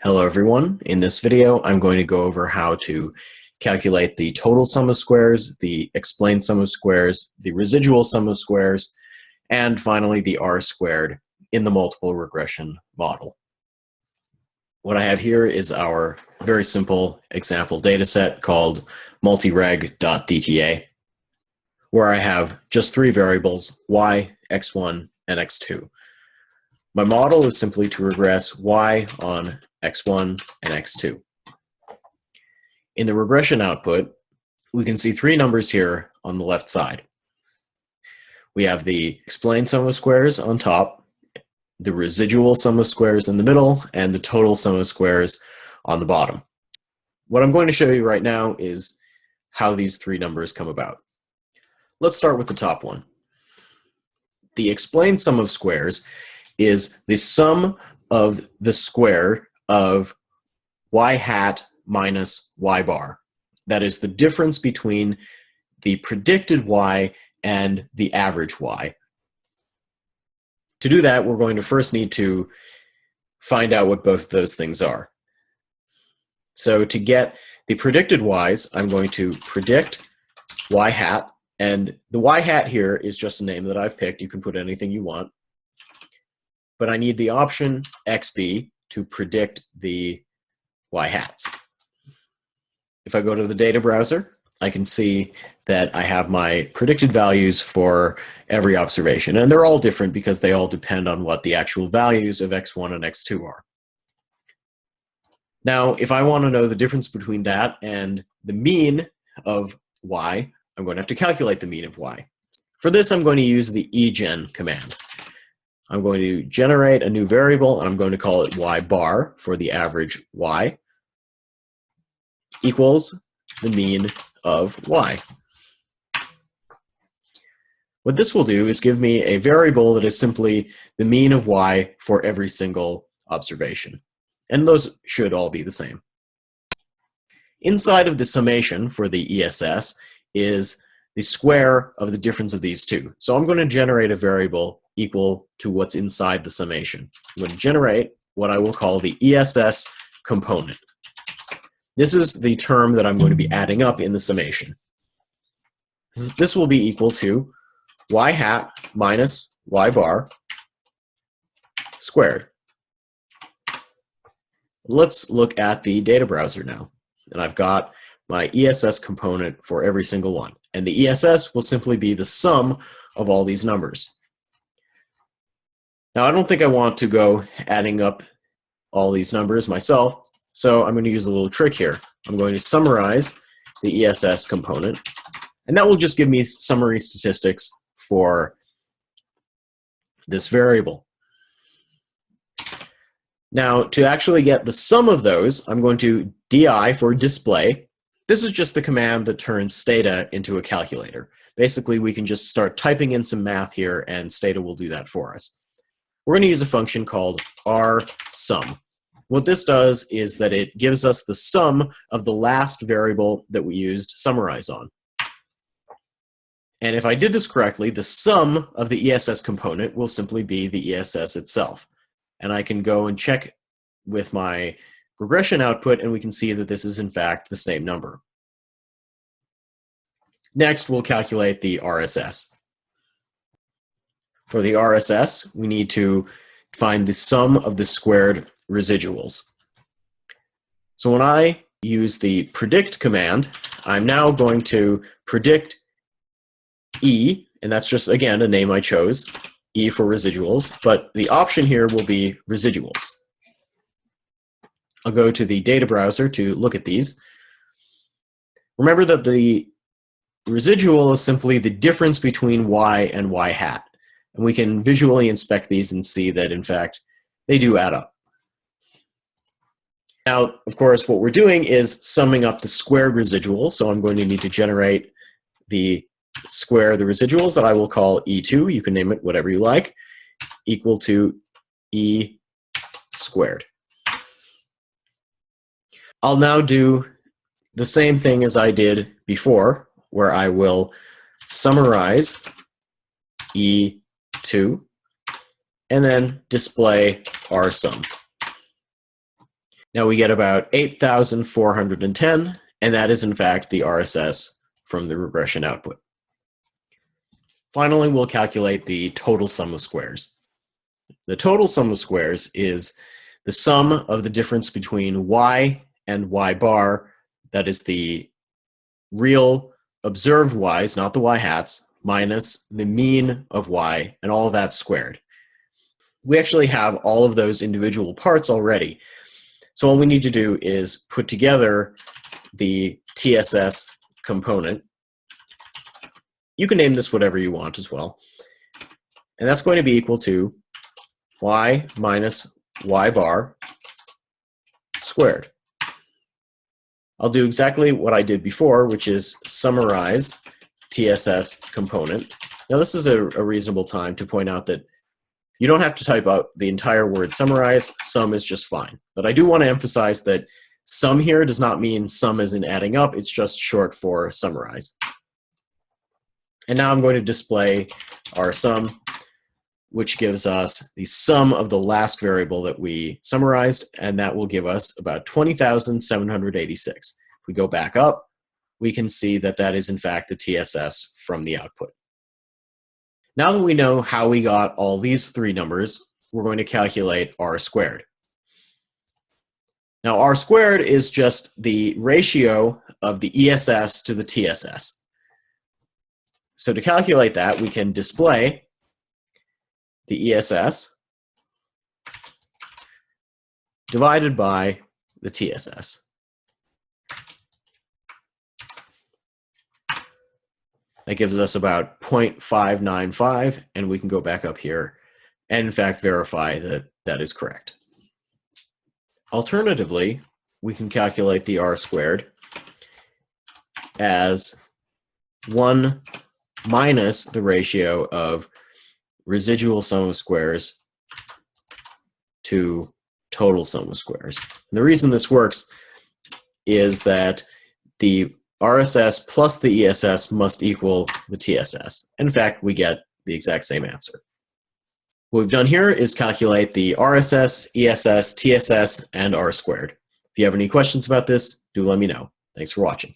Hello everyone. In this video, I'm going to go over how to calculate the total sum of squares, the explained sum of squares, the residual sum of squares, and finally the R squared in the multiple regression model. What I have here is our very simple example dataset called multireg.dta, where I have just three variables, y, x1, and x2. My model is simply to regress y on x1 and x2. In the regression output, we can see three numbers here on the left side. We have the explained sum of squares on top, the residual sum of squares in the middle, and the total sum of squares on the bottom. What I'm going to show you right now is how these three numbers come about. Let's start with the top one. The explained sum of squares is the sum of the square of y hat minus y bar. That is the difference between the predicted y and the average y. To do that, we're going to first need to find out what both of those things are. So to get the predicted y's, I'm going to predict y hat, and the y hat here is just a name that I've picked. You can put anything you want. But I need the option xb to predict the y hats. If I go to the data browser, I can see that I have my predicted values for every observation. And they're all different because they all depend on what the actual values of x1 and x2 are. Now, if I want to know the difference between that and the mean of y, I'm going to have to calculate the mean of y. For this, I'm going to use the egen command. I'm going to generate a new variable, and I'm going to call it y bar for the average y equals the mean of y. What this will do is give me a variable that is simply the mean of y for every single observation. And those should all be the same. Inside of the summation for the ESS is the square of the difference of these two. So I'm going to generate a variable equal to what's inside the summation. I'm going to generate what I will call the ESS component. This is the term that I'm going to be adding up in the summation. This will be equal to y hat minus y bar squared. Let's look at the data browser now. And I've got my ESS component for every single one. And the ESS will simply be the sum of all these numbers. Now, I don't think I want to go adding up all these numbers myself, so I'm going to use a little trick here. I'm going to summarize the ESS component, and that will just give me summary statistics for this variable. Now, to actually get the sum of those, I'm going to di for display. This is just the command that turns Stata into a calculator. Basically, we can just start typing in some math here, and Stata will do that for us. We're going to use a function called rsum. What this does is that it gives us the sum of the last variable that we used summarize on. And if I did this correctly, the sum of the ESS component will simply be the ESS itself. And I can go and check with my regression output, and we can see that this is in fact the same number. Next, we'll calculate the RSS. For the RSS, we need to find the sum of the squared residuals. So when I use the predict command, I'm now going to predict E, and that's just, again, a name I chose, E for residuals, but the option here will be residuals. I'll go to the data browser to look at these. Remember that the residual is simply the difference between y and y hat. And we can visually inspect these and see that, in fact, they do add up. Now, of course, what we're doing is summing up the squared residuals. So I'm going to need to generate the square of the residuals that I will call E2. You can name it whatever you like, equal to E squared. I'll now do the same thing as I did before, where I will summarize E2 and then display rsum. Now we get about 8,410, and that is in fact the RSS from the regression output. Finally, we'll calculate the total sum of squares. The total sum of squares is the sum of the difference between y and y bar, that is the real observed y's, not the y hats, minus the mean of y, and all of that squared. We actually have all of those individual parts already. So all we need to do is put together the TSS component. You can name this whatever you want as well. And that's going to be equal to y minus y bar squared. I'll do exactly what I did before, which is summarize TSS component. Now this is a reasonable time to point out that you don't have to type out the entire word summarize. Sum is just fine. But I do want to emphasize that sum here does not mean sum as in adding up. It's just short for summarize. And now I'm going to display our sum, which gives us the sum of the last variable that we summarized, and that will give us about 20,786. If we go back up, we can see that that is in fact the TSS from the output. Now that we know how we got all these three numbers, we're going to calculate r squared. Now r squared is just the ratio of the ESS to the TSS. So to calculate that, we can display the ESS divided by the TSS. That gives us about 0.595, and we can go back up here and in fact verify that that is correct. Alternatively, we can calculate the r squared as 1 minus the ratio of residual sum of squares to total sum of squares. And the reason this works is that the RSS plus the ESS must equal the TSS. In fact, we get the exact same answer. What we've done here is calculate the RSS, ESS, TSS, and r squared. If you have any questions about this, do let me know. Thanks for watching.